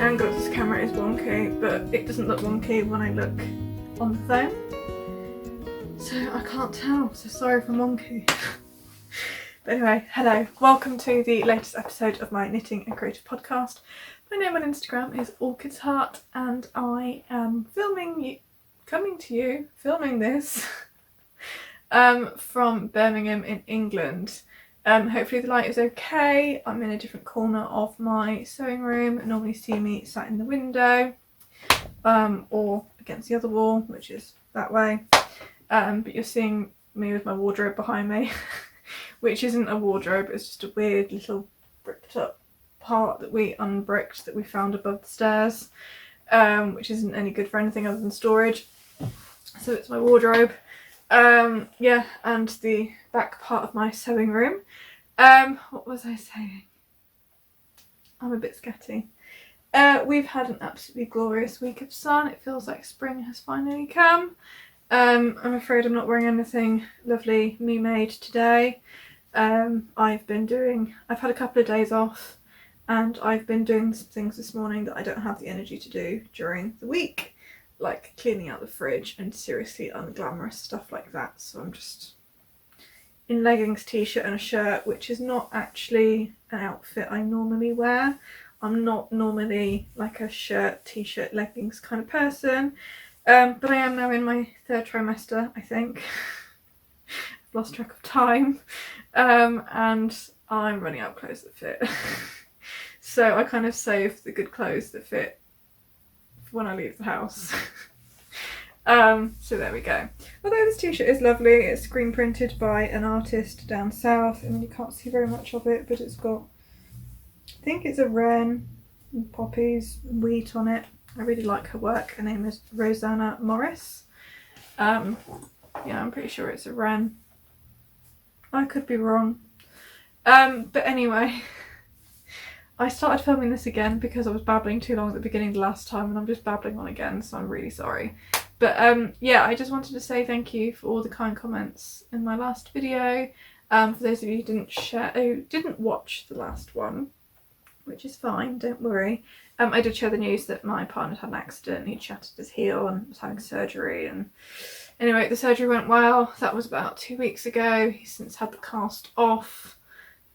angle of this camera is wonky, but it doesn't look wonky when I look on the phone. So I can't tell, so sorry if I'm wonky. But anyway, hello, welcome to the latest episode of my knitting and creative podcast. My name on Instagram is Orchid's Heart, and I am filming this from Birmingham in England. Hopefully the light is okay. I'm in a different corner of my sewing room. Normally see me sat in the window or against the other wall, which is that way. But you're seeing me with my wardrobe behind me, which isn't a wardrobe, it's just a weird little bricked up part that we unbricked that we found above the stairs, which isn't any good for anything other than storage. So it's my wardrobe. Yeah, and the back part of my sewing room. What was I saying? I'm a bit scatty. We've had an absolutely glorious week of sun. It feels like spring has finally come. I'm afraid I'm not wearing anything lovely me-made today. I've had a couple of days off, and I've been doing some things this morning that I don't have the energy to do during the week, like cleaning out the fridge and seriously unglamorous stuff like that. So I'm just in leggings, t-shirt and a shirt, which is not actually an outfit I normally wear. I'm not normally like a shirt, t-shirt, leggings kind of person, but I am now in my third trimester, I think. I've lost track of time, and I'm running out of clothes that fit. So I kind of save the good clothes that fit for when I leave the house. So there we go. Although this t-shirt is lovely, it's screen printed by an artist down south, and you can't see very much of it, but it's got, I think it's a wren, and poppies, and wheat on it. I really like her work. Her name is Rosanna Morris. Yeah, I'm pretty sure it's a wren. I could be wrong. But anyway, I started filming this again because I was babbling too long at the beginning the last time, and I'm just babbling on again, so I'm really sorry. But yeah, I just wanted to say thank you for all the kind comments in my last video. For those of you who didn't watch the last one, which is fine, don't worry. I did share the news that my partner had an accident. He shattered his heel and was having surgery, and anyway, the surgery went well. That was about 2 weeks ago. He's since had the cast off.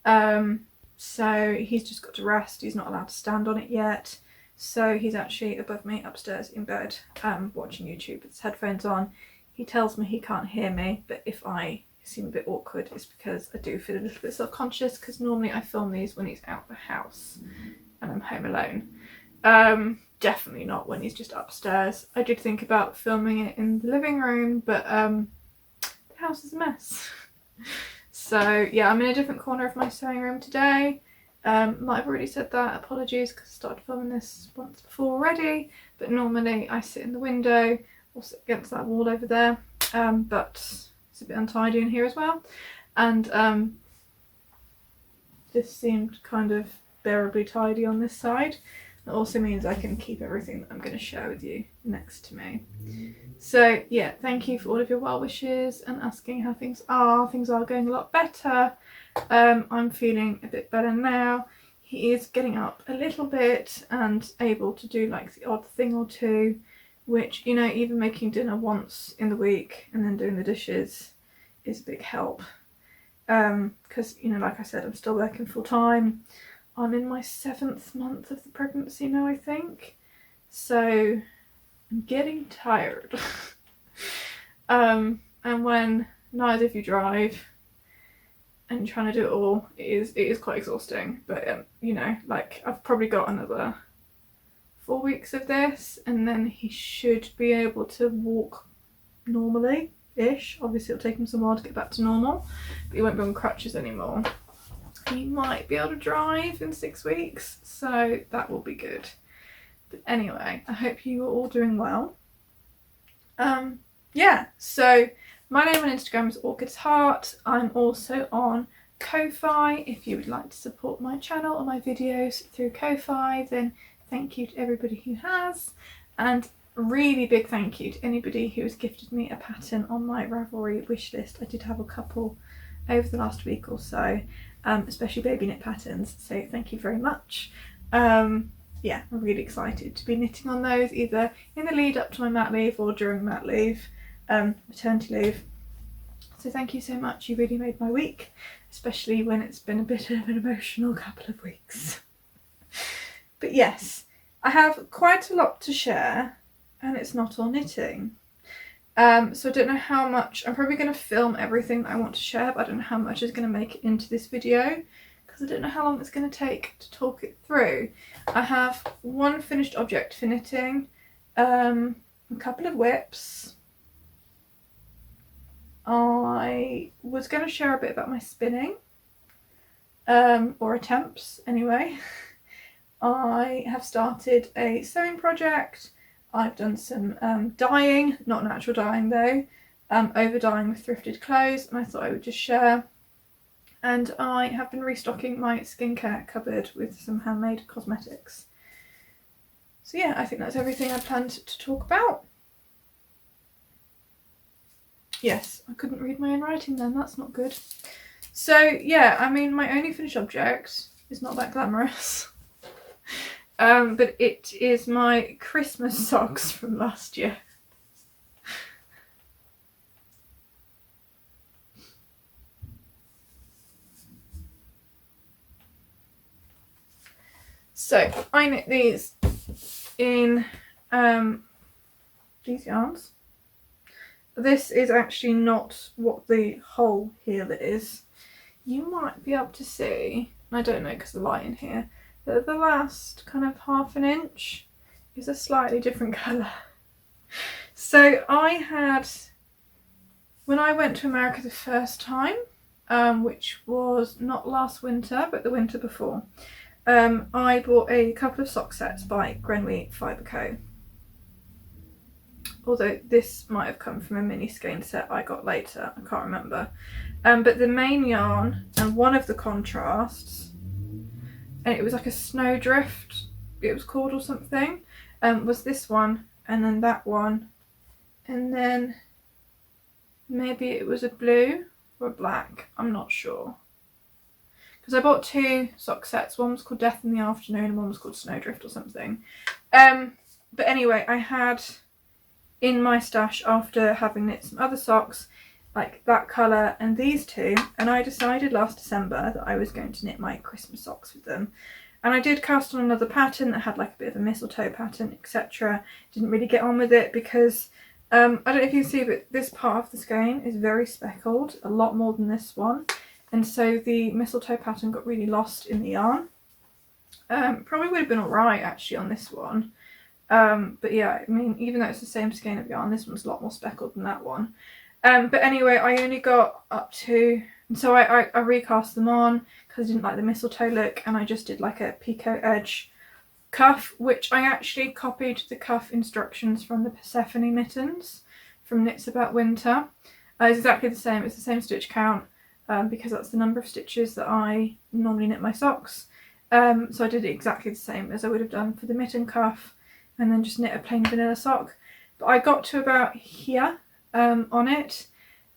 So he's just got to rest. He's not allowed to stand on it yet. So he's actually above me upstairs in bed, watching YouTube with his headphones on. He tells me he can't hear me, but if I seem a bit awkward, it's because I do feel a little bit self-conscious, because normally I film these when he's out the house and I'm home alone. Definitely not when he's just upstairs. I did think about filming it in the living room, but the house is a mess. So yeah, I'm in a different corner of my sewing room today. Might have already said that, apologies, because I started filming this once before already, but normally I sit in the window or sit against that wall over there, but it's a bit untidy in here as well, and this seemed kind of bearably tidy on this side. It also means I can keep everything that I'm going to share with you next to me. So yeah, thank you for all of your well wishes and asking how things are. Things are going a lot better. I'm feeling a bit better now. He is getting up a little bit and able to do like the odd thing or two, which, you know, even making dinner once in the week and then doing the dishes is a big help. Because, you know, like I said, I'm still working full time. I'm in my 7th month of the pregnancy now, I think. So I'm getting tired. And when neither of you drive and you're trying to do it all, it is quite exhausting. But you know, like, I've probably got another 4 weeks of this, and then he should be able to walk normally-ish. Obviously it'll take him some while to get back to normal, but he won't be on crutches anymore. He might be able to drive in 6 weeks, so that will be good. But anyway, I hope you are all doing well. Yeah, so my name on Instagram is Orchid's Heart. I'm also on Ko-fi. If you would like to support my channel or my videos through Ko-fi, then thank you to everybody who has. And a really big thank you to anybody who has gifted me a pattern on my Ravelry wishlist. I did have a couple over the last week or so, especially baby knit patterns, so thank you very much. yeah, I'm really excited to be knitting on those, either in the lead up to my mat leave or during mat leave, maternity leave. So thank you so much, you really made my week, especially when it's been a bit of an emotional couple of weeks. But yes, I have quite a lot to share, and it's not all knitting. So I don't know how much, I'm probably going to film everything that I want to share, but I don't know how much is going to make it into this video, because I don't know how long it's going to take to talk it through. I have one finished object for knitting, a couple of whips. I was going to share a bit about my spinning, or attempts anyway. I have started a sewing project. I've done some dyeing, not natural dyeing though, over dyeing with thrifted clothes, and I thought I would just share. And I have been restocking my skincare cupboard with some handmade cosmetics. So yeah, I think that's everything I planned to talk about. Yes, I couldn't read my own writing then, that's not good. So yeah, I mean, my only finished object is not that glamorous. But it is my Christmas socks from last year. So I knit these in these yarns. This is actually not what the whole heel is. You might be able to see, I don't know because the light in here, that the last kind of ½ an inch is a slightly different colour. So I had, when I went to America the first time, which was not last winter but the winter before, I bought a couple of sock sets by Grenouille Fibre. Although this might have come from a mini skein set I got later, I can't remember. But the main yarn and one of the contrasts, and it was like a Snowdrift, it was called or something, was this one, and then that one, and then maybe it was a blue or a black, I'm not sure. Because I bought two sock sets, one was called Death in the Afternoon and one was called Snowdrift or something. But anyway, I had in my stash, after having knit some other socks, like that colour and these two, and I decided last December that I was going to knit my Christmas socks with them. And I did cast on another pattern that had like a bit of a mistletoe pattern, etc. Didn't really get on with it because, I don't know if you can see, but this part of the skein is very speckled, a lot more than this one. And so the mistletoe pattern got really lost in the yarn. Probably would have been alright actually on this one. But yeah, I mean, even though it's the same skein of yarn, this one's a lot more speckled than that one. But anyway, I only got up to, and so I recast them on because I didn't like the mistletoe look, and I just did like a picot edge cuff, which I actually copied the cuff instructions from the Persephone Mittens from Knits About Winter. It's exactly the same, it's the same stitch count, because that's the number of stitches that I normally knit my socks. So I did it exactly the same as I would have done for the mitten cuff, and then just knit a plain vanilla sock. But I got to about here on it,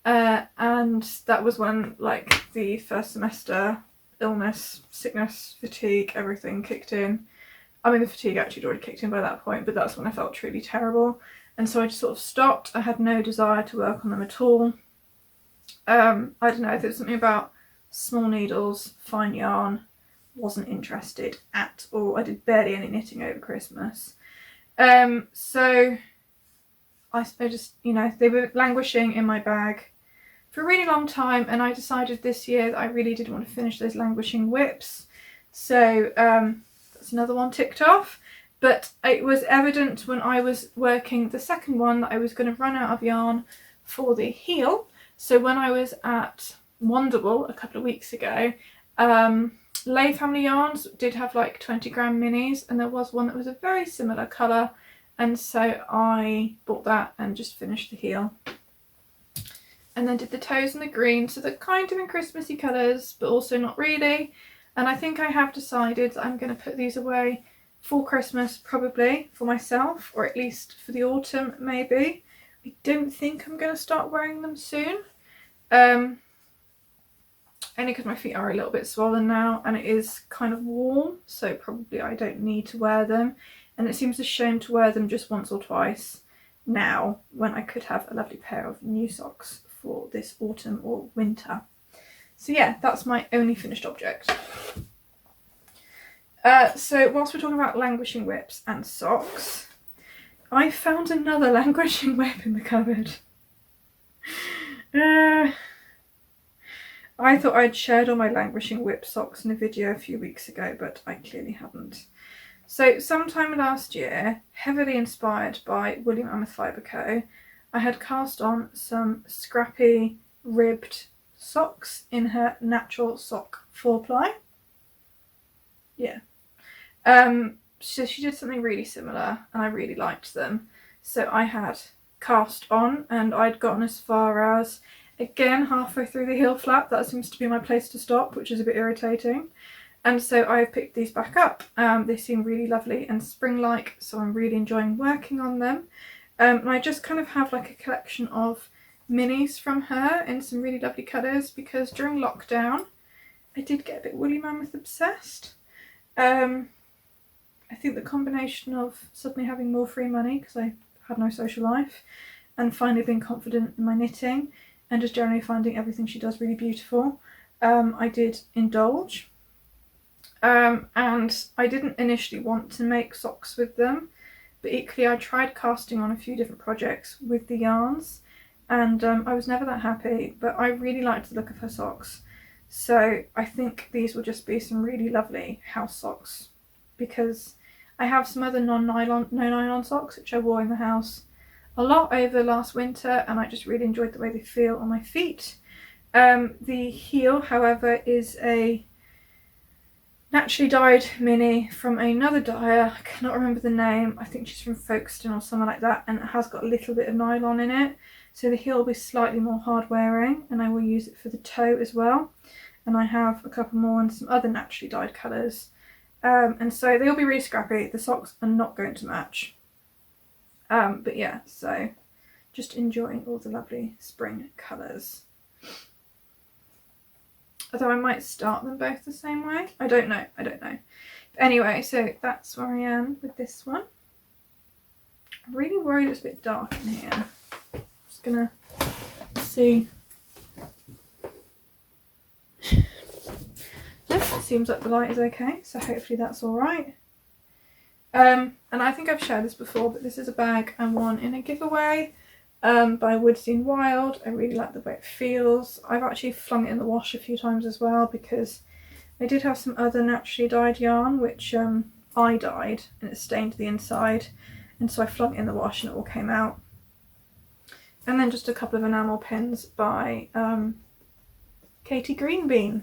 and that was when like the first semester illness, sickness, fatigue, everything kicked in. I mean, the fatigue actually had already kicked in by that point, but that's when I felt truly terrible. And so I just sort of stopped. I had no desire to work on them at all. I don't know, there was something about small needles, fine yarn, wasn't interested at all. I did barely any knitting over Christmas. So I just, you know, they were languishing in my bag for a really long time, and I decided this year that I really did want to finish those languishing whips. So that's another one ticked off. But it was evident when I was working the second one that I was going to run out of yarn for the heel. So when I was at Wonderwall a couple of weeks ago, Lay Family Yarns did have like 20 gram minis, and there was one that was a very similar colour, and so I bought that and just finished the heel. And then did the toes and the green, so they're kind of in Christmassy colours, but also not really. And I think I have decided that I'm going to put these away for Christmas, probably, for myself, or at least for the autumn, maybe. I don't think I'm going to start wearing them soon. only because my feet are a little bit swollen now and it is kind of warm, so probably I don't need to wear them, and it seems a shame to wear them just once or twice now when I could have a lovely pair of new socks for this autumn or winter. So yeah, that's my only finished object. So whilst we're talking about languishing whips and socks, I found another languishing whip in the cupboard. I thought I'd shared all my languishing whip socks in a video a few weeks ago, but I clearly hadn't. So sometime last year, heavily inspired by Woolly Mammoth Fibre Co., I had cast on some Scrappy ribbed socks in her natural sock 4-ply. Yeah. So she did something really similar and I really liked them. So I had cast on and I'd gotten as far as, again, halfway through the heel flap. That seems to be my place to stop, which is a bit irritating. And so I've picked these back up. They seem really lovely and spring-like, so I'm really enjoying working on them. And I just kind of have like a collection of minis from her in some really lovely colours, because during lockdown I did get a bit Woolly Mammoth obsessed. I think the combination of suddenly having more free money because I had no social life, and finally being confident in my knitting, and just generally finding everything she does really beautiful, I did indulge. And I didn't initially want to make socks with them, but equally I tried casting on a few different projects with the yarns, and I was never that happy, but I really liked the look of her socks. So I think these will just be some really lovely house socks, because I have some other no nylon socks which I wore in the house a lot over last winter, and I just really enjoyed the way they feel on my feet. The heel, however, is a naturally dyed mini from another dyer. I cannot remember the name. I think she's from Folkestone or something like that, and it has got a little bit of nylon in it, so the heel will be slightly more hard wearing, and I will use it for the toe as well. And I have a couple more in some other naturally dyed colours, and so they'll be really scrappy. The socks are not going to match, but yeah, so just enjoying all the lovely spring colours. Although I might start them both the same way. I don't know. But anyway, so that's where I am with this one. I'm really worried it's a bit dark in here. Just gonna see. It seems like the light is okay, so hopefully that's alright. And I think I've shared this before, but this is a bag I won in a giveaway by Woodseen Wild. I really like the way it feels. I've actually flung it in the wash a few times as well, because I did have some other naturally dyed yarn which I dyed and it stained the inside, and so I flung it in the wash and it all came out. And then just a couple of enamel pins by Katie Greenbean.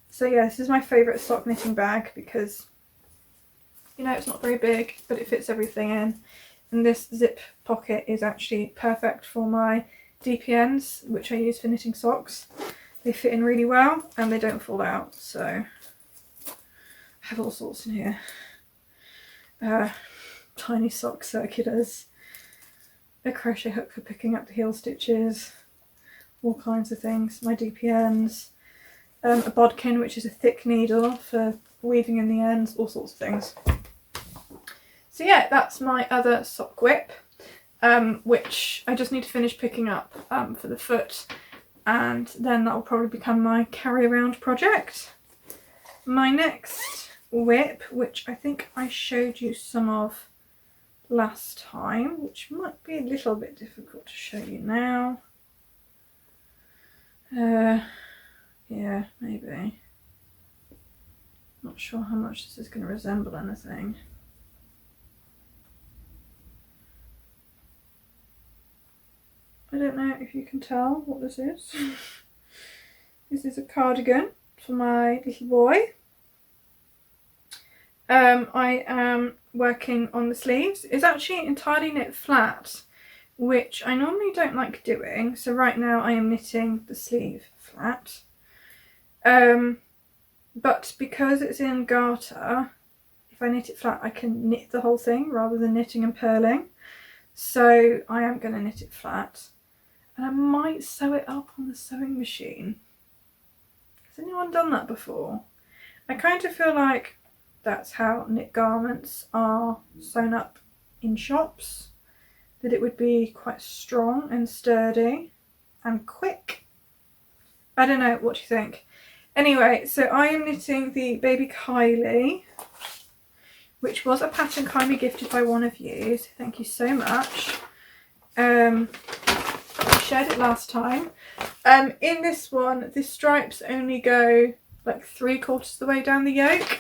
So yeah, this is my favourite sock knitting bag because, you know, it's not very big but it fits everything in. And this zip pocket is actually perfect for my DPNs, which I use for knitting socks. They fit in really well and they don't fall out, so I have all sorts in here. Tiny sock circulars, a crochet hook for picking up the heel stitches, all kinds of things, my DPNs, a bodkin which is a thick needle for weaving in the ends, all sorts of things. So yeah, that's my other sock whip, which I just need to finish picking up for the foot, and then that will probably become my carry around project. My next whip, which I think I showed you some of last time, which might be a little bit difficult to show you now. Yeah, maybe. Not sure how much this is going to resemble anything. I don't know if you can tell what this is. This is a cardigan for my little boy. I am working on the sleeves. It's actually entirely knit flat, which I normally don't like doing. So right now I am knitting the sleeve flat. But because it's in garter, if I knit it flat I can knit the whole thing rather than knitting and purling. So I am going to knit it flat. And I might sew it up on the sewing machine. Has anyone done that before? I kind of feel like that's how knit garments are sewn up in shops, that it would be quite strong and sturdy and quick. I don't know, what do you think? Anyway, so I am knitting the baby Kylie, which was a pattern kindly gifted by one of you, so thank you so much. I shared it last time. In this one, the stripes only go like 3/4 of the way down the yoke,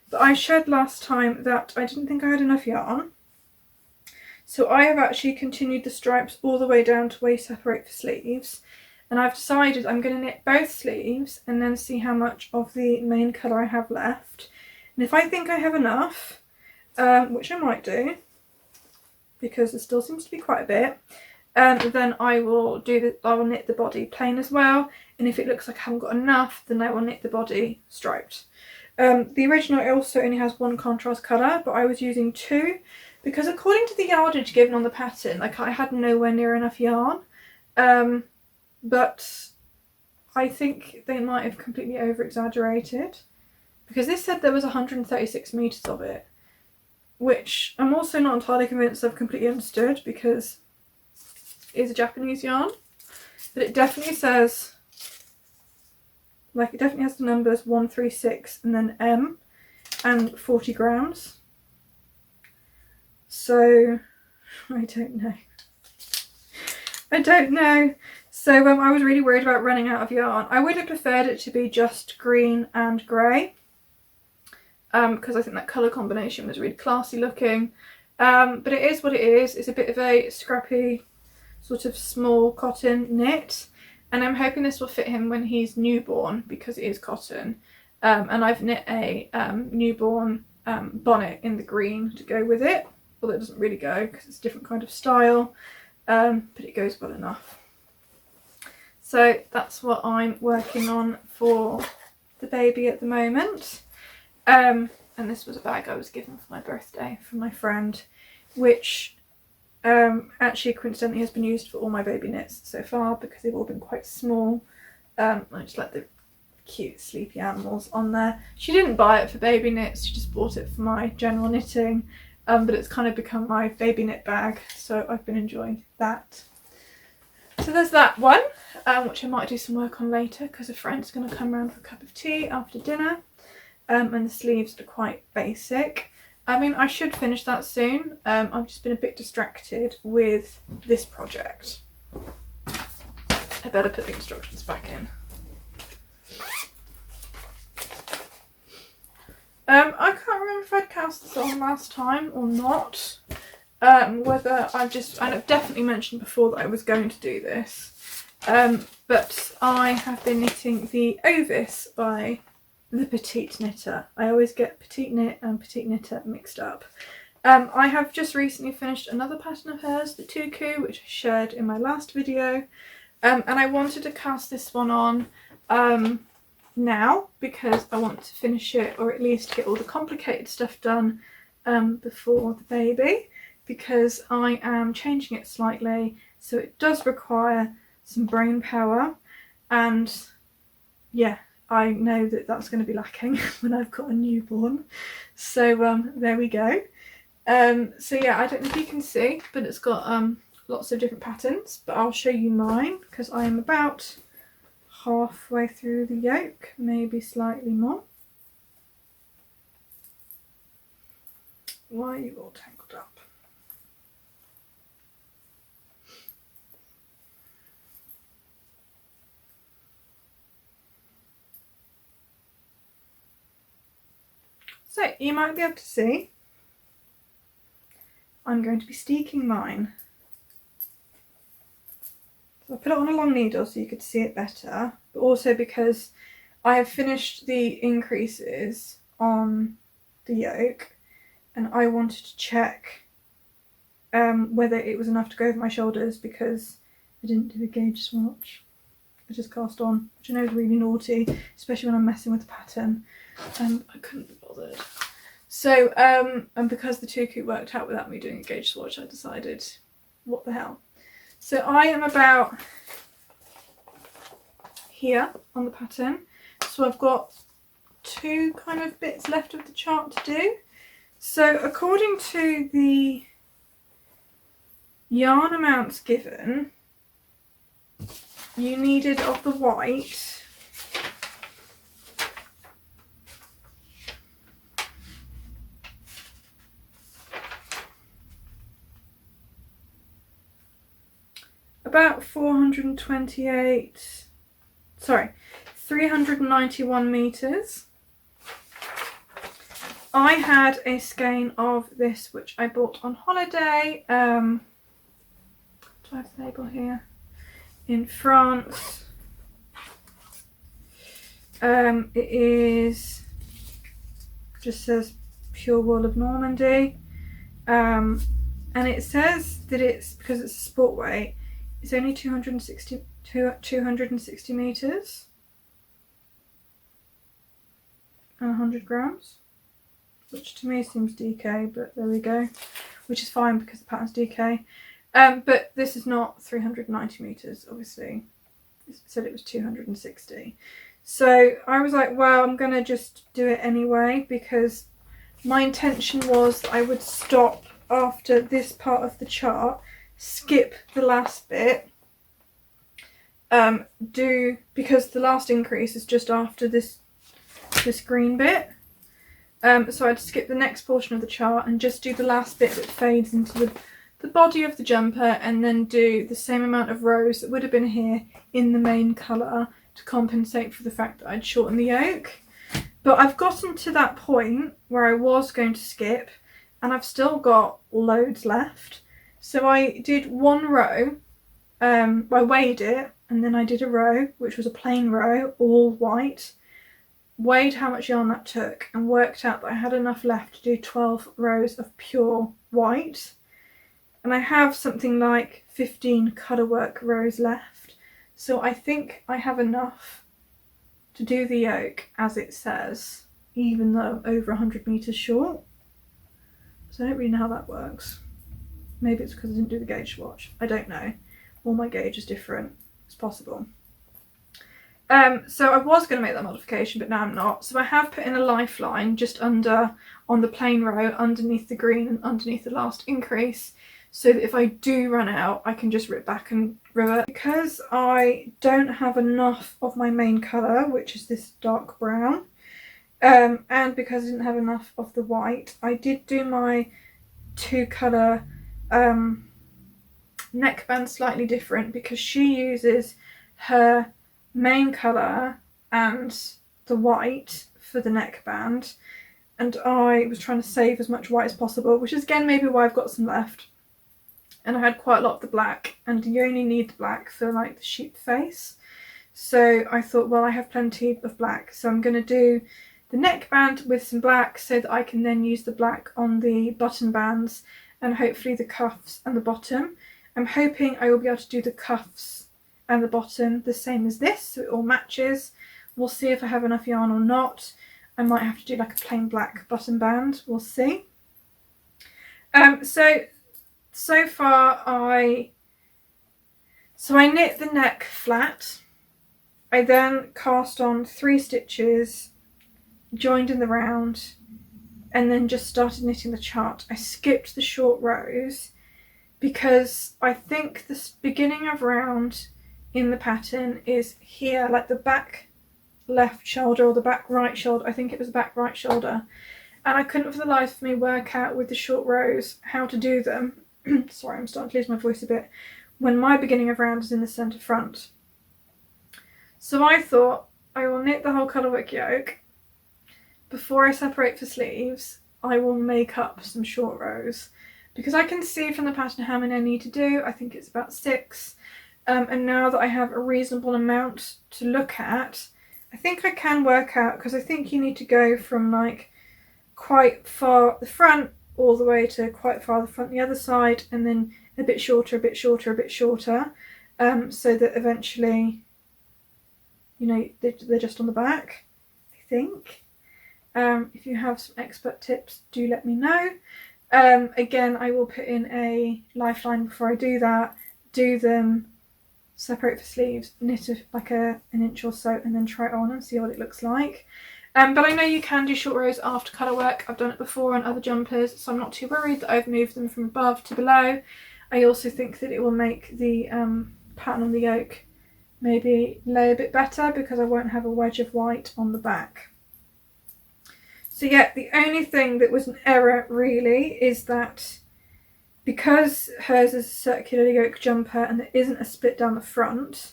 but I shared last time that I didn't think I had enough yarn. So I have actually continued the stripes all the way down to where you separate for sleeves. And I've decided I'm going to knit both sleeves and then see how much of the main colour I have left. And if I think I have enough, which I might do, because there still seems to be quite a bit, then I will knit the body plain as well. And if it looks like I haven't got enough, then I will knit the body striped. The original also only has one contrast colour, but I was using 2 because according to the yardage given on the pattern, like I had nowhere near enough yarn. But I think they might have completely over-exaggerated, because this said there was 136 metres of it, which I'm also not entirely convinced I've completely understood, because it is a Japanese yarn, but it definitely says, like, it definitely has the numbers 136 and then M and 40 grams. So I don't know. So I was really worried about running out of yarn. I would have preferred it to be just green and grey, because I think that colour combination was really classy looking. But it is what it is. It's a bit of a scrappy sort of small cotton knit, and I'm hoping this will fit him when he's newborn, because it is cotton. And I've knit a newborn bonnet in the green to go with it, although it doesn't really go because it's a different kind of style, but it goes well enough. So that's what I'm working on for the baby at the moment. And this was a bag I was given for my birthday from my friend, which actually coincidentally has been used for all my baby knits so far, because they've all been quite small. I just like the cute sleepy animals on there. She didn't buy it for baby knits, she just bought it for my general knitting, but it's kind of become my baby knit bag, so I've been enjoying that. So there's that one, which I might do some work on later, because a friend's going to come around for a cup of tea after dinner. And the sleeves are quite basic. I mean, I should finish that soon. I've just been a bit distracted with this project. I better put the instructions back in. I can't remember if I'd cast this on last time or not. Whether I've definitely mentioned before that I was going to do this. But I have been knitting the Ovis by the Petite Knitter. I always get Petite Knit and Petite Knitter mixed up. I have just recently finished another pattern of hers, the Tuku, which I shared in my last video. And I wanted to cast this one on now, because I want to finish it, or at least get all the complicated stuff done before the baby, because I am changing it slightly, so it does require some brain power, and yeah, I know that that's going to be lacking when I've got a newborn. So there we go. So yeah, I don't know if you can see, but it's got lots of different patterns, but I'll show you mine, because I am about halfway through the yoke, maybe slightly more. Why are you all tangled up? So you might be able to see, I'm going to be steeking mine. So I put it on a long needle so you could see it better, but also because I have finished the increases on the yoke, and I wanted to check whether it was enough to go over my shoulders, because I didn't do a gauge swatch. I just cast on, which I know is really naughty, especially when I'm messing with the pattern. I couldn't be bothered. So, and because the Tuku worked out without me doing a gauge swatch, I decided, what the hell. So I am about here on the pattern. So so I've got 2 kind of bits left of the chart to do. So according to the yarn amounts given, you needed of the white about 391 meters. I had a skein of this which I bought on holiday. Do I have the label here? In France. It is, just says pure wool of Normandy. And it says that it's, because it's a sport weight, it's only 260 meters and 100 grams, which to me seems DK, but there we go, which is fine because the pattern's DK. But this is not 390 meters, obviously. It said it was 260. So I was like, well, I'm gonna just do it anyway, because my intention was that I would stop after this part of the chart, skip the last bit, because the last increase is just after this green bit. So I'd skip the next portion of the chart and just do the last bit that fades into the body of the jumper, and then do the same amount of rows that would have been here in the main colour to compensate for the fact that I'd shortened the yoke. But I've gotten to that point where I was going to skip, and I've still got loads left. So I did 1 row, I weighed it, and then I did a row, which was a plain row, all white, weighed how much yarn that took, and worked out that I had enough left to do 12 rows of pure white. And I have something like 15 colourwork rows left. So I think I have enough to do the yoke as it says, even though I'm over 100 meters short. So I don't really know how that works. Maybe it's because I didn't do the gauge swatch. I don't know. All my gauge is different. It's possible. So I was going to make that modification, but now I'm not. So I have put in a lifeline just under, on the plain row, underneath the green and underneath the last increase, so that if I do run out, I can just rip back and revert. Because I don't have enough of my main colour, which is this dark brown, and because I didn't have enough of the white, I did do my 2 colour neckband slightly different, because she uses her main colour and the white for the neckband, and I was trying to save as much white as possible, which is again maybe why I've got some left. And I had quite a lot of the black, and you only need the black for like the sheep face. So I thought, well, I have plenty of black, so I'm going to do the neckband with some black so that I can then use the black on the button bands and hopefully the cuffs and the bottom. I'm hoping I will be able to do the cuffs and the bottom the same as this, so it all matches. We'll see if I have enough yarn or not. I might have to do like a plain black button band, we'll see. So far I knit the neck flat. I then cast on 3 stitches, joined in the round, and then just started knitting the chart. I skipped the short rows because I think the beginning of round in the pattern is here, like the back left shoulder or the back right shoulder. I think it was the back right shoulder. And I couldn't for the life of me work out with the short rows how to do them. Sorry, I'm starting to lose my voice a bit. When my beginning of round is in the centre front. So I thought I will knit the whole colourwork yoke. Before I separate for sleeves, I will make up some short rows. Because I can see from the pattern how many I need to do. I think it's about 6. And now that I have a reasonable amount to look at, I think I can work out, because I think you need to go from like quite far at the front all the way to quite far at the front the other side, and then a bit shorter, a bit shorter, a bit shorter, so that eventually, you know, they're just on the back, I think. If you have some expert tips, do let me know. Again, I will put in a lifeline before I do that, do them separate for sleeves, knit like an inch or so, and then try it on and see what it looks like. But I know you can do short rows after colour work. I've done it before on other jumpers, so I'm not too worried that I've moved them from above to below. I also think that it will make the pattern on the yoke maybe lay a bit better because I won't have a wedge of white on the back. So yeah, the only thing that was an error really is that because hers is a circular yoke jumper and there isn't a split down the front,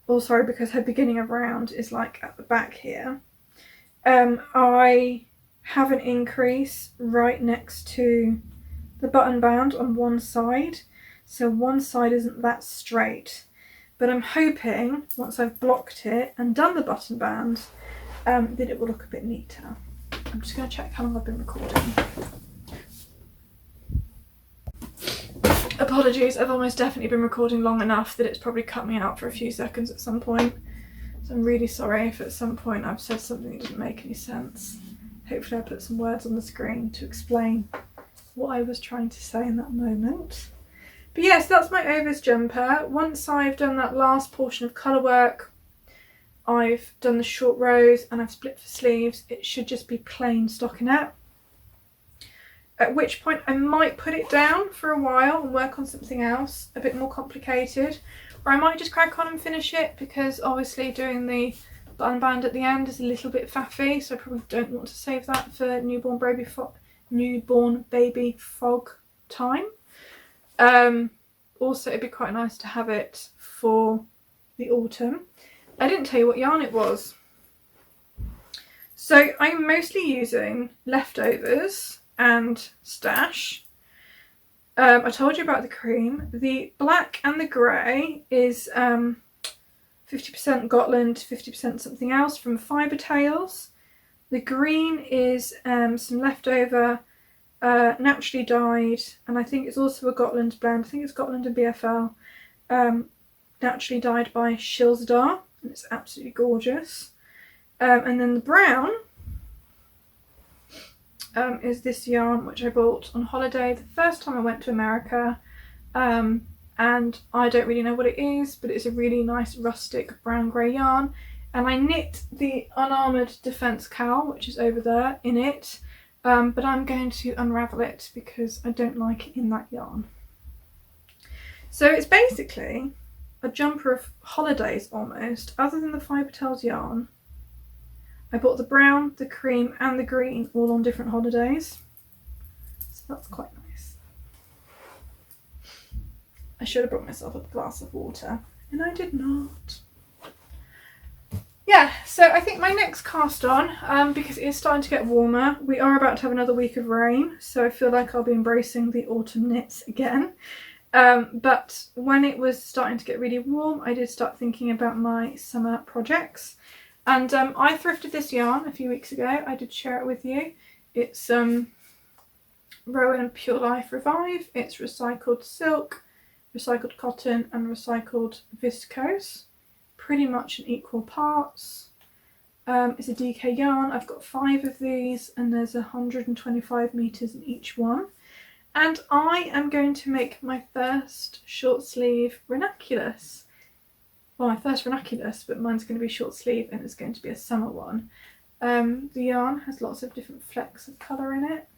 or sorry, because her beginning of round is like at the back here, I have an increase right next to the button band on one side, so one side isn't that straight. But I'm hoping once I've blocked it and done the button band that it will look a bit neater. I'm just going to check how long I've been recording. Apologies, I've almost definitely been recording long enough that it's probably cut me out for a few seconds at some point. So I'm really sorry if at some point I've said something that didn't make any sense. Hopefully I put some words on the screen to explain what I was trying to say in that moment. But yes, that's my Ovis jumper. Once I've done that last portion of colour work, I've done the short rows and I've split for sleeves, it should just be plain stockinette. At which point I might put it down for a while and work on something else a bit more complicated, or I might just crack on and finish it because obviously doing the button band at the end is a little bit faffy, so I probably don't want to save that for newborn baby fog time. Also it'd be quite nice to have it for the autumn. I didn't tell you what yarn it was. So I'm mostly using leftovers and stash. I told you about the cream. The black and the grey is 50% Gotland, 50% something else from Fibre Tales. The green is some leftover naturally dyed, and I think it's also a Gotland blend. I think it's Gotland and BFL, naturally dyed by Shilasdair, and it's absolutely gorgeous. And then the brown is this yarn which I bought on holiday the first time I went to America, and I don't really know what it is, but it's a really nice rustic brown grey yarn, and I knit the Unarmoured Defence Cowl, which is over there, in it, but I'm going to unravel it because I don't like it in that yarn. So it's basically a jumper of holidays almost, other than the Fibre Tales yarn. I bought the brown, the cream and the green all on different holidays, so that's quite nice. I should have brought myself a glass of water and I did not. Yeah, so I think my next cast on, because it is starting to get warmer, we are about to have another week of rain, so I feel like I'll be embracing the autumn knits again. But when it was starting to get really warm, I did start thinking about my summer projects. And I thrifted this yarn a few weeks ago. I did share it with you. It's Rowan Pure Life Revive. It's recycled silk, recycled cotton and recycled viscose. Pretty much in equal parts. It's a DK yarn. I've got 5 of these and there's 125 metres in each one. And I am going to make my first short sleeve Ranunculus. Well, my first Ranunculus, but mine's going to be short sleeve and it's going to be a summer one. The yarn has lots of different flecks of colour in it.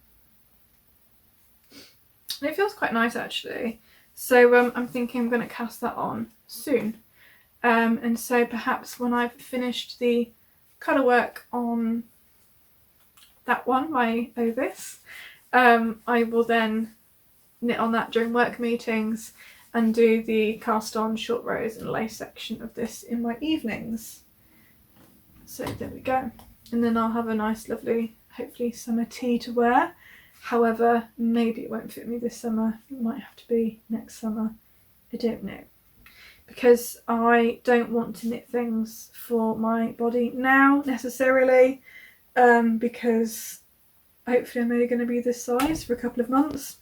And it feels quite nice actually. So I'm thinking I'm going to cast that on soon. And so perhaps when I've finished the colour work on that one, my Ovis, I will then knit on that during work meetings and do the cast on short rows and lace section of this in my evenings. So there we go. And then I'll have a nice lovely, hopefully summer tee to wear. However, maybe it won't fit me this summer. It might have to be next summer. I don't know. Because I don't want to knit things for my body now necessarily, because hopefully I'm only going to be this size for a couple of months.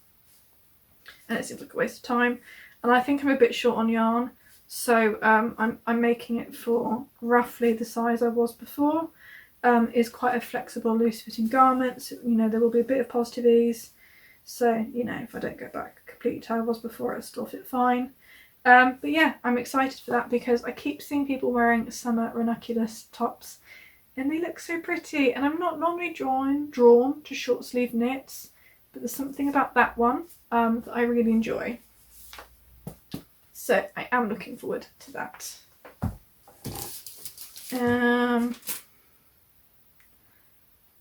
And it seems like a waste of time. And I think I'm a bit short on yarn, so I'm making it for roughly the size I was before. Is quite a flexible, loose-fitting garment. So, you know, there will be a bit of positive ease. So, you know, if I don't go back completely to how I was before, it'll still fit fine. But yeah, I'm excited for that because I keep seeing people wearing summer Ranunculus tops and they look so pretty, and I'm not normally drawn to short sleeve knits, but there's something about that one that I really enjoy. So I am looking forward to that.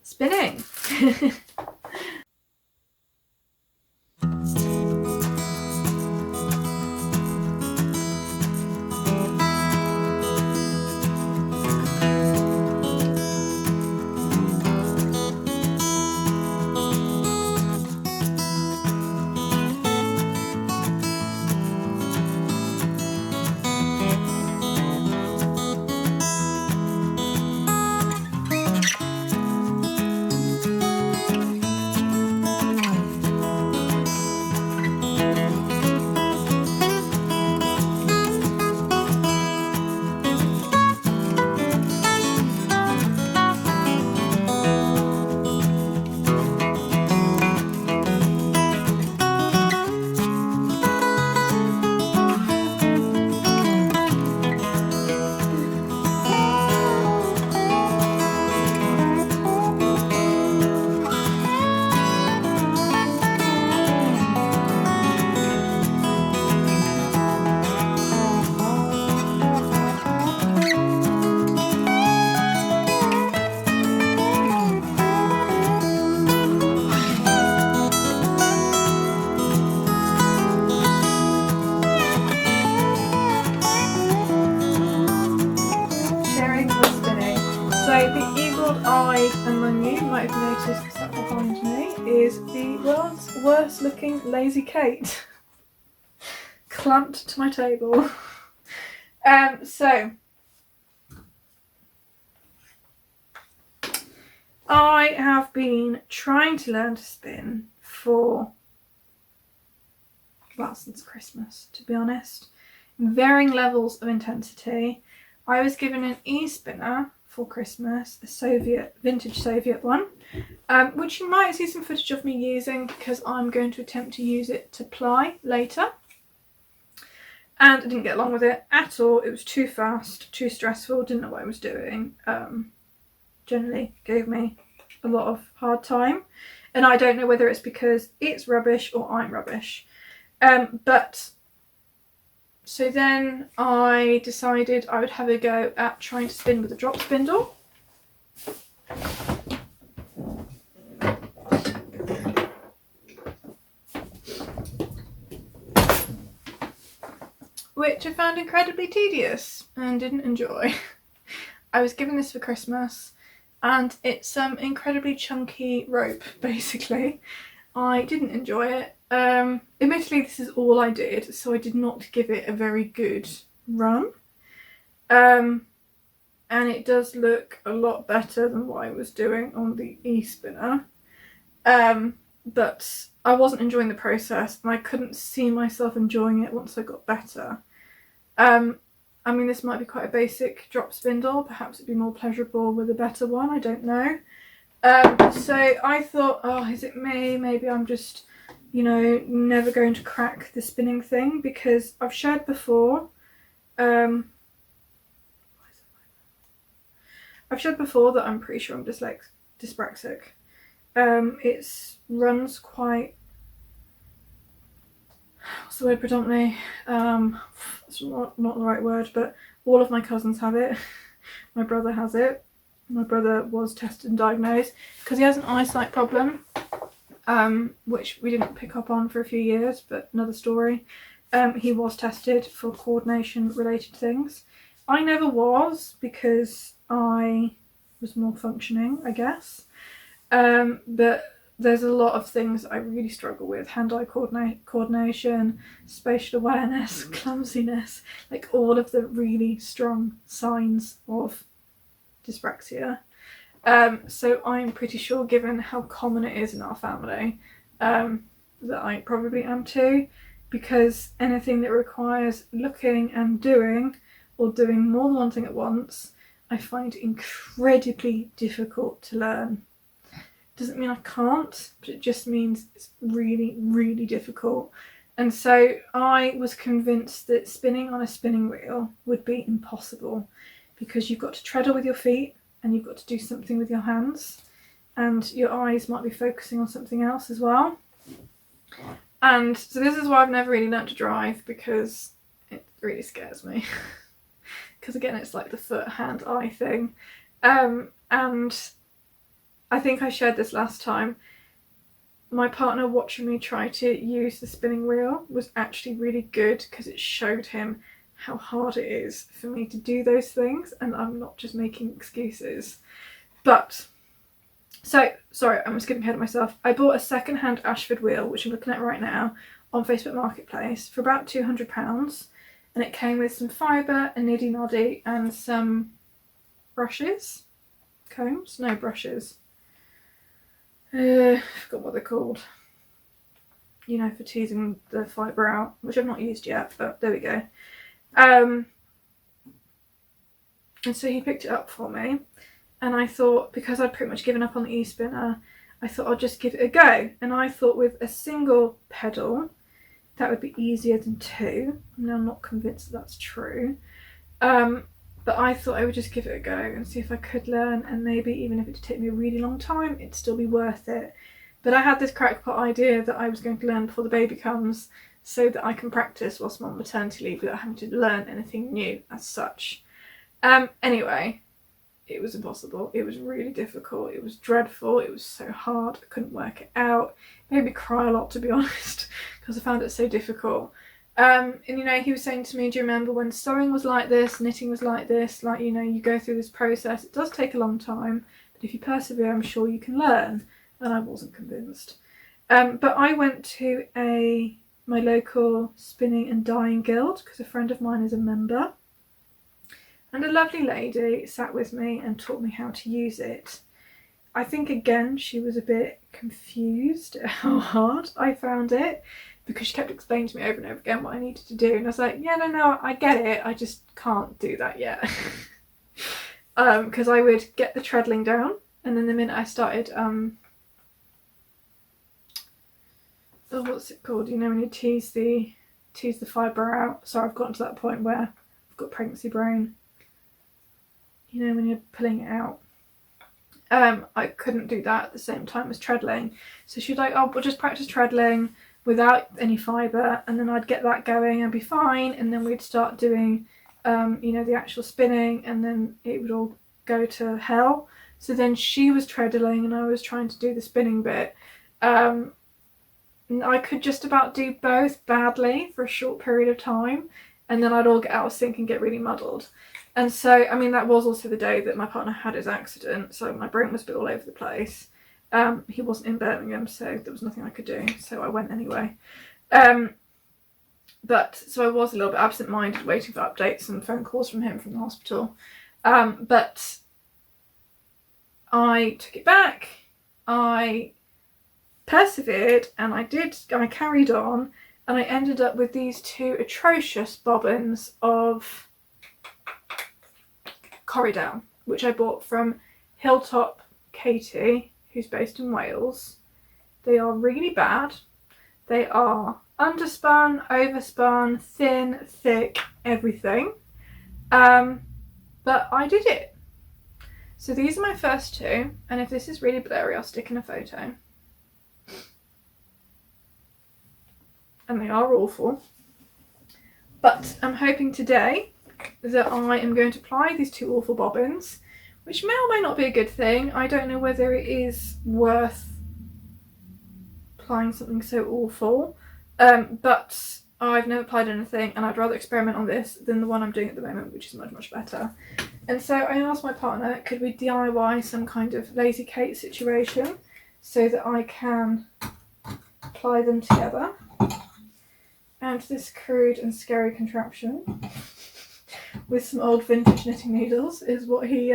Spinning. Among you might have noticed that behind me is the world's worst looking lazy Kate clamped to my table. So I have been trying to learn to spin for, well, since Christmas, to be honest, in varying levels of intensity. I was given an e-spinner for Christmas, a vintage Soviet one, which you might see some footage of me using because I'm going to attempt to use it to ply later. And I didn't get along with it at all. It was too fast, too stressful, didn't know what I was doing. Generally gave me a lot of hard time. And I don't know whether it's because it's rubbish or I'm rubbish. So then I decided I would have a go at trying to spin with a drop spindle. Which I found incredibly tedious and didn't enjoy. I was given this for Christmas and it's some incredibly chunky rope, basically. I didn't enjoy it. Admittedly, this is all I did, so I did not give it a very good run. And it does look a lot better than what I was doing on the e-spinner. But I wasn't enjoying the process and I couldn't see myself enjoying it once I got better. I mean, this might be quite a basic drop spindle. Perhaps it'd be more pleasurable with a better one. I don't know. So I thought, oh, is it me? Maybe I'm just, never going to crack the spinning thing, because I've shared before. I've shared before that I'm pretty sure I'm dyspraxic. It runs quite, what's the word, predominantly? It's not the right word, but all of my cousins have it. My brother has it. My brother was tested and diagnosed because he has an eyesight problem, which we didn't pick up on for a few years, but another story. He was tested for coordination related things. I never was because I was more functioning, I guess. But there's a lot of things I really struggle with: hand-eye coordination, spatial awareness, clumsiness, like all of the really strong signs of dyspraxia. So I'm pretty sure, given how common it is in our family, that I probably am too, because anything that requires looking and doing, or doing more than one thing at once, I find incredibly difficult to learn. Doesn't mean I can't, but it just means it's really, really difficult. And so I was convinced that spinning on a spinning wheel would be impossible because you've got to treadle with your feet and you've got to do something with your hands and your eyes might be focusing on something else as well. And so this is why I've never really learnt to drive, because it really scares me. Because again, it's like the foot, hand, eye thing. And I think I shared this last time. My partner watching me try to use the spinning wheel was actually really good because it showed him how hard it is for me to do those things, and I'm not just making excuses. But, so, sorry, I'm just getting ahead of myself. I bought a second-hand Ashford wheel, which I'm looking at right now, on Facebook Marketplace for about £200, and it came with some fibre, a niddy-noddy, and some brushes. Combs? No, brushes. I forgot what they're called. You know, for teasing the fibre out, which I've not used yet, but there we go. And so he picked it up for me, and I thought, because I'd pretty much given up on the e-spinner, I thought I'll just give it a go. And I thought with a single pedal, that would be easier than two. I'm now not convinced that that's true. But I thought I would just give it a go and see if I could learn, and maybe even if it did take me a really long time, it'd still be worth it. But I had this crackpot idea that I was going to learn before the baby comes so that I can practice whilst I'm on maternity leave without having to learn anything new as such. Anyway, it was impossible. It was really difficult. It was dreadful. It was so hard. I couldn't work it out. It made me cry a lot, to be honest, because I found it so difficult. And you know, he was saying to me, do you remember when sewing was like this, knitting was like this, like, you know, you go through this process, it does take a long time, but if you persevere, I'm sure you can learn. And I wasn't convinced. But I went to my local spinning and dyeing guild because a friend of mine is a member, and a lovely lady sat with me and taught me how to use it. I think again she was a bit confused at how hard I found it, because she kept explaining to me over and over again what I needed to do, and I was like, yeah, no, I get it, I just can't do that yet. Because I would get the treadling down, and then the minute I started, what's it called? You know, when you tease the fibre out. Sorry, I've gotten to that point where I've got pregnancy brain. You know, when you're pulling it out. I couldn't do that at the same time as treadling. So she was like, oh, we'll just practice treadling without any fibre, and then I'd get that going and be fine, and then we'd start doing, you know, the actual spinning, and then it would all go to hell. So then she was treadling and I was trying to do the spinning bit. And I could just about do both badly for a short period of time, and then I'd all get out of sync and get really muddled. And so, I mean, that was also the day that my partner had his accident, so my brain was a bit all over the place. He wasn't in Birmingham, so there was nothing I could do, so I went anyway. But so I was a little bit absent-minded, waiting for updates and phone calls from him from the hospital. But I took it back, I persevered, and I carried on, and I ended up with these two atrocious bobbins of Corridor, which I bought from Hilltop Katie, who's based in Wales. They are really bad. They are underspun, overspun, thin, thick, everything. But I did it. So these are my first two, and if this is really blurry, I'll stick in a photo. And they are awful. But I'm hoping today that I am going to apply these two awful bobbins, which may or may not be a good thing. I don't know whether it is worth applying something so awful, but I've never applied anything, and I'd rather experiment on this than the one I'm doing at the moment, which is much, much better. And so I asked my partner, could we DIY some kind of lazy Kate situation so that I can apply them together. And this crude and scary contraption with some old vintage knitting needles is what he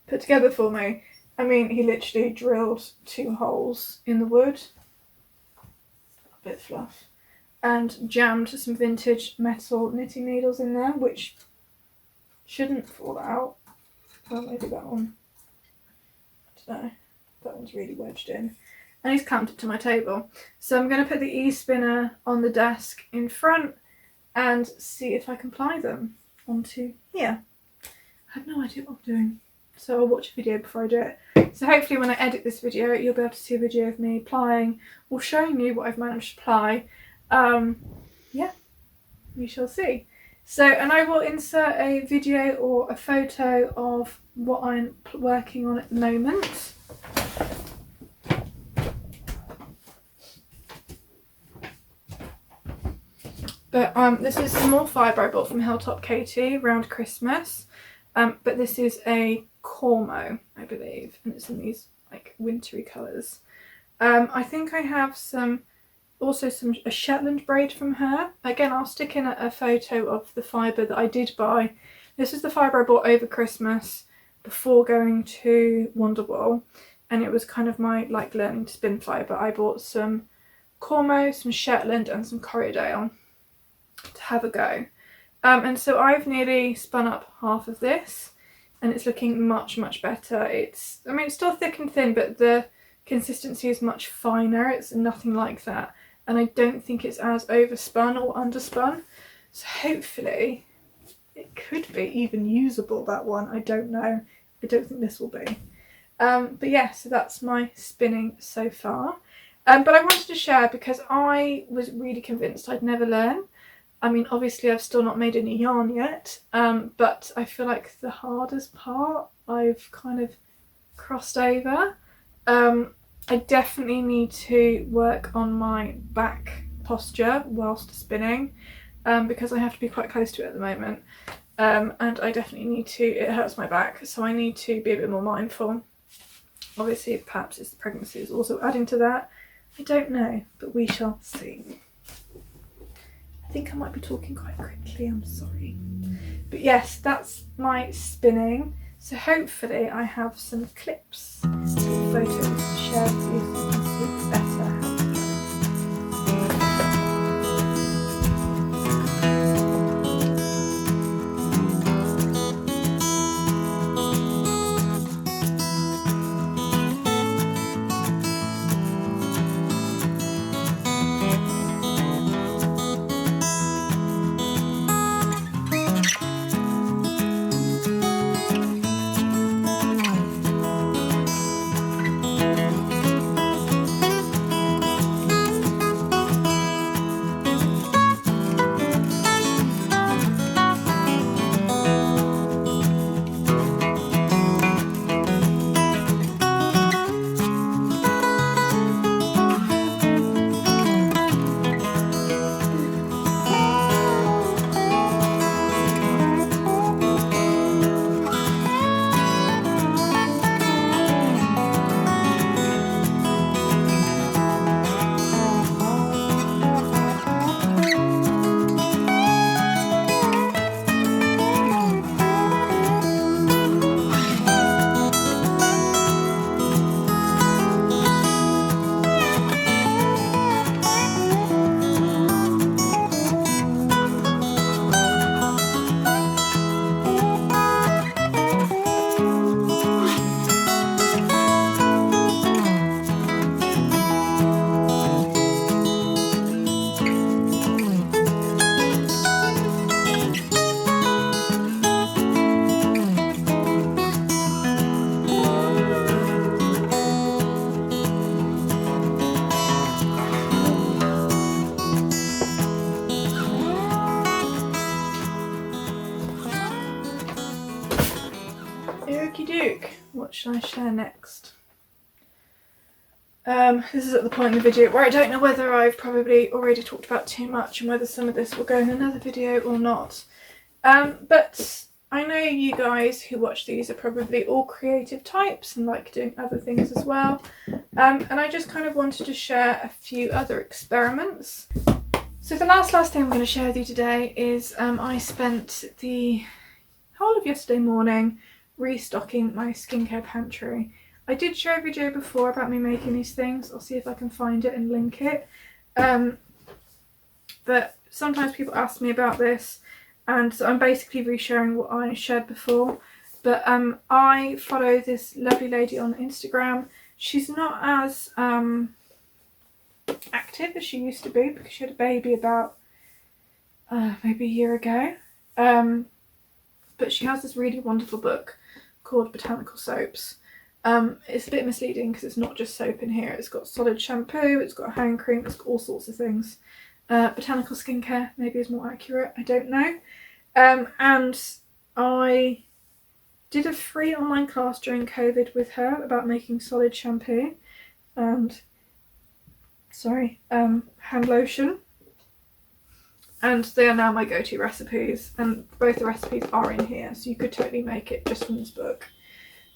put together for me. I mean, he literally drilled 2 holes in the wood, a bit fluff, and jammed some vintage metal knitting needles in there, which shouldn't fall out. Well, maybe that one. I don't know. That one's really wedged in. and he's clamped it to my table. So I'm going to put the e-spinner on the desk in front and see if I can ply them onto here. I have no idea what I'm doing, so I'll watch a video before I do it. So hopefully when I edit this video you'll be able to see a video of me plying or showing you what I've managed to ply. Yeah, we shall see. So, and I will insert a video or a photo of what I'm working on at the moment. But this is some more fibre I bought from Hilltop Katie around Christmas. But this is a Cormo, I believe, and it's in these like wintry colours. I think I have a Shetland braid from her. Again, I'll stick in a photo of the fibre that I did buy. This is the fibre I bought over Christmas before going to Wonderwall, and it was kind of my like learning to spin fibre. I bought some Cormo, some Shetland and some Corriedale to have a go. And so I've nearly spun up half of this and it's looking much better. It's still thick and thin, but the consistency is much finer. It's nothing like that, and I don't think it's as overspun or underspun, so hopefully it could be even usable, that one. I don't know. I don't think this will be. But yeah, so that's my spinning so far. But I wanted to share because I was really convinced I'd never learn. I mean, obviously I've still not made any yarn yet, but I feel like the hardest part I've kind of crossed over. I definitely need to work on my back posture whilst spinning, because I have to be quite close to it at the moment, and I definitely need to, it hurts my back, so I need to be a bit more mindful. Obviously perhaps it's the pregnancy is also adding to that. I don't know, but we shall see. I think I might be talking quite quickly, I'm sorry. But yes, that's my spinning. So hopefully I have some clips or photos to share with you so you can see better how it's going. What should I share next? This is at the point in the video where I don't know whether I've probably already talked about too much and whether some of this will go in another video or not. But I know you guys who watch these are probably all creative types and like doing other things as well. And I just kind of wanted to share a few other experiments. So the last thing I'm going to share with you today is I spent the whole of yesterday morning restocking my skincare pantry. I did share a video before about me making these things. I'll see if I can find it and link it. But sometimes people ask me about this, and so I'm basically resharing what I shared before. But I follow this lovely lady on Instagram She's not as active as she used to be because she had a baby about maybe a year ago. But she has this really wonderful book called Botanical Soaps. It's a bit misleading because it's not just soap in here. It's got solid shampoo, it's got hand cream, it's got all sorts of things. Botanical skincare maybe is more accurate, I don't know. And I did a free online class during COVID with her about making solid shampoo and hand lotion. And they are now my go-to recipes, and both the recipes are in here, so you could totally make it just from this book.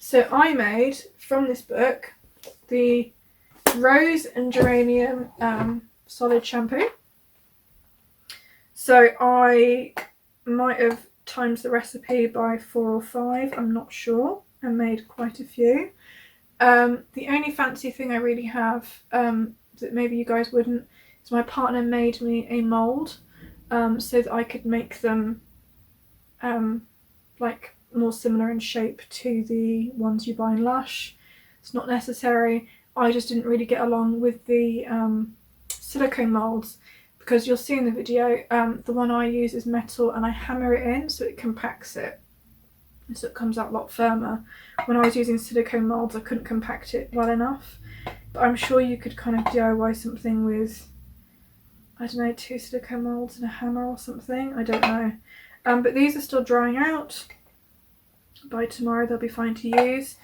So I made from this book the rose and geranium solid shampoo. So I might have times the recipe by 4 or 5, I'm not sure, and made quite a few. The only fancy thing I really have that maybe you guys wouldn't is my partner made me a mould so that I could make them like more similar in shape to the ones you buy in Lush. It's not necessary. I just didn't really get along with the silicone moulds, because you'll see in the video the one I use is metal and I hammer it in so it compacts it, and so it comes out a lot firmer. When I was using silicone moulds I couldn't compact it well enough, but I'm sure you could kind of DIY something with, I don't know, 2 silicone moulds and a hammer or something, I don't know. But these are still drying out. By tomorrow they'll be fine to use.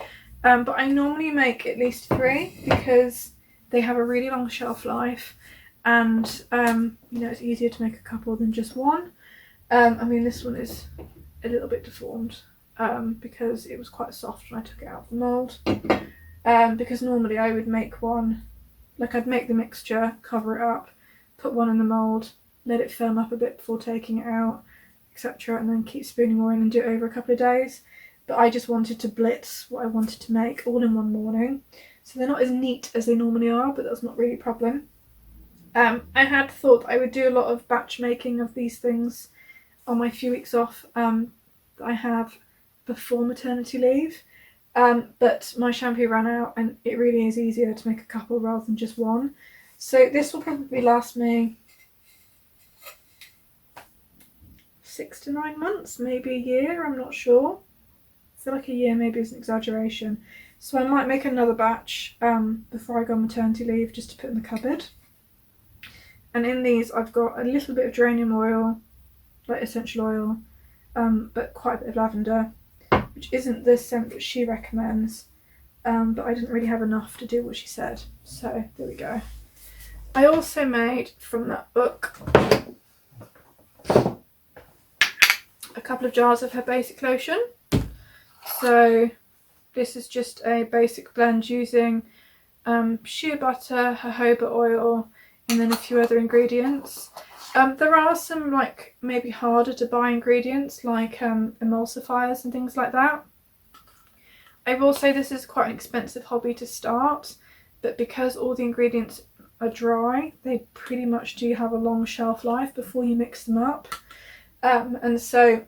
But I normally make at least 3 because they have a really long shelf life, and you know, it's easier to make a couple than just one. I mean, this one is a little bit deformed because it was quite soft when I took it out of the mould. Because normally I would make one, like I'd make the mixture, cover it up, put one in the mould, let it firm up a bit before taking it out, etc., and then keep spooning more in and do it over a couple of days. But I just wanted to blitz what I wanted to make all in one morning. So they're not as neat as they normally are, but that's not really a problem. I had thought I would do a lot of batch making of these things on my few weeks off that I have before maternity leave. But my shampoo ran out and it really is easier to make a couple rather than just one. So this will probably last me 6 to 9 months, maybe a year, I'm not sure. I feel like a year maybe is an exaggeration. So I might make another batch before I go on maternity leave just to put in the cupboard. And in these I've got a little bit of geranium oil, like essential oil, but quite a bit of lavender, which isn't the scent that she recommends, but I didn't really have enough to do what she said. So there we go. I also made from that book a couple of jars of her basic lotion. So this is just a basic blend using shea butter, jojoba oil, and then a few other ingredients. There are some like maybe harder to buy ingredients like emulsifiers and things like that. I will say this is quite an expensive hobby to start, but because all the ingredients are dry, they pretty much do have a long shelf life before you mix them up. And so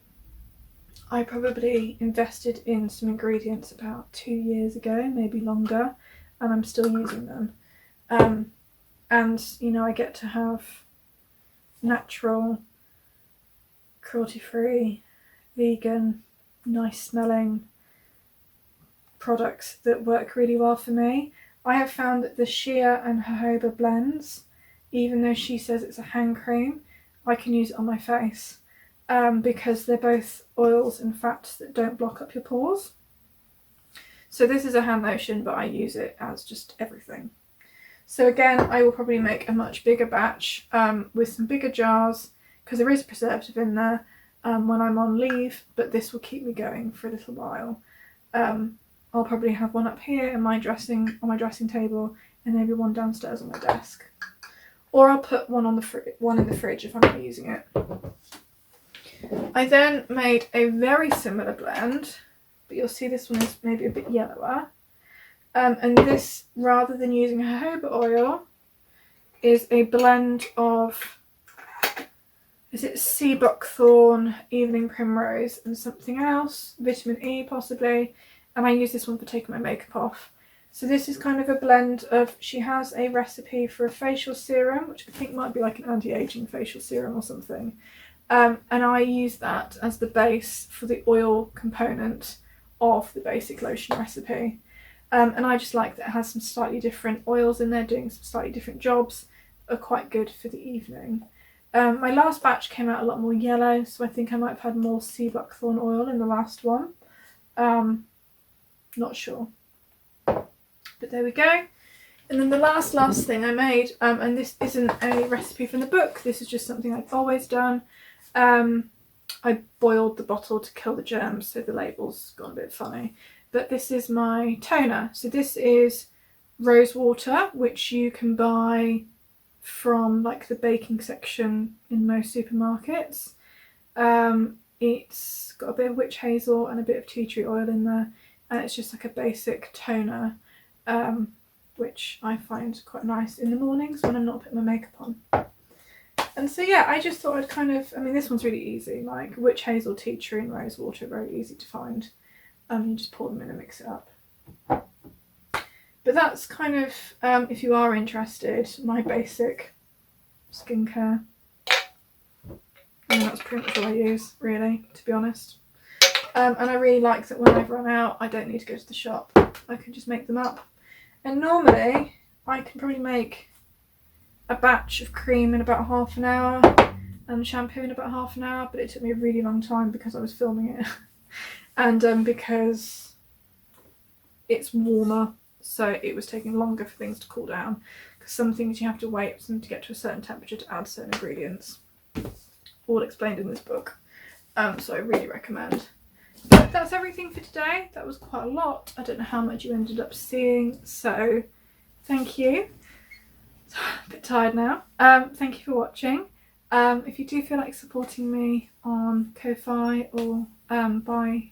I probably invested in some ingredients about 2 years ago, maybe longer, and I'm still using them. And you know, I get to have natural, cruelty-free, vegan, nice smelling products that work really well for me. I have found that the shea and jojoba blends, even though she says it's a hand cream, I can use it on my face because they're both oils and fats that don't block up your pores. So this is a hand lotion, but I use it as just everything. So again, I will probably make a much bigger batch with some bigger jars, because there is a preservative in there when I'm on leave, but this will keep me going for a little while. I'll probably have one up here in my dressing table, and maybe one downstairs on my desk. Or I'll put one in the fridge if I'm not using it. I then made a very similar blend, but you'll see this one is maybe a bit yellower. And this, rather than using jojoba oil, is a blend of, is it sea buckthorn, evening primrose, and something else, vitamin E possibly. And I use this one for taking my makeup off. So this is kind of a blend of, she has a recipe for a facial serum, which I think might be like an anti-aging facial serum or something. And I use that as the base for the oil component of the basic lotion recipe. And I just like that it has some slightly different oils in there doing some slightly different jobs that are quite good for the evening. My last batch came out a lot more yellow, so I think I might have had more sea buckthorn oil in the last one. Not sure. But there we go. And then the last thing I made, and this isn't a recipe from the book, this is just something I've always done. I boiled the bottle to kill the germs, so the label's gone a bit funny. But this is my toner. So this is rose water, which you can buy from like the baking section in most supermarkets. It's got a bit of witch hazel and a bit of tea tree oil in there, and it's just like a basic toner, which I find quite nice in the mornings when I'm not putting my makeup on. And so yeah, I just thought I'd kind of, I mean, this one's really easy, like witch hazel, tea tree and rose water are very easy to find. You just pour them in and mix it up. But that's kind of, if you are interested, my basic skincare. And that's pretty much all I use, really, to be honest. And I really like that when I've run out, I don't need to go to the shop. I can just make them up. And normally, I can probably make a batch of cream in about half an hour and shampoo in about half an hour, but it took me a really long time because I was filming it. And because it's warmer, so it was taking longer for things to cool down, because some things you have to wait for them to get to a certain temperature to add certain ingredients. All explained in this book, so I really recommend. But that's everything for today. That was quite a lot. I don't know how much you ended up seeing, so thank you. A bit tired now. Thank you for watching. If you do feel like supporting me on Ko-fi or by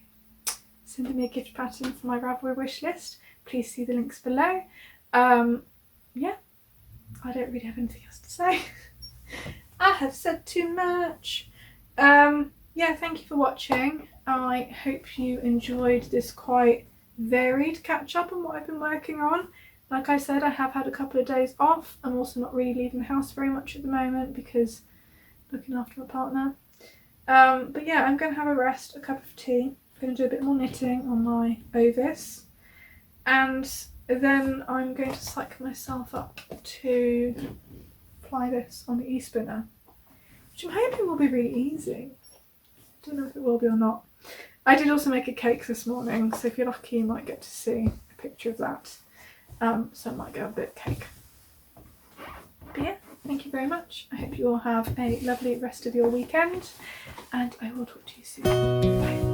sending me a gift pattern for my Ravelry wish list, please see the links below. Yeah, I don't really have anything else to say. I have said too much. Yeah, thank you for watching. I hope you enjoyed this quite varied catch up on what I've been working on. Like I said, I have had a couple of days off. I'm also not really leaving the house very much at the moment because looking after my partner. But yeah, I'm going to have a rest, a cup of tea. I'm going to do a bit more knitting on my Ovis. And then I'm going to psych myself up to apply this on the e-spinner, which I'm hoping will be really easy. I don't know if it will be or not. I did also make a cake this morning, so if you're lucky you might get to see a picture of that. So I might go a bit cake. But yeah, thank you very much. I hope you all have a lovely rest of your weekend, and I will talk to you soon. Bye.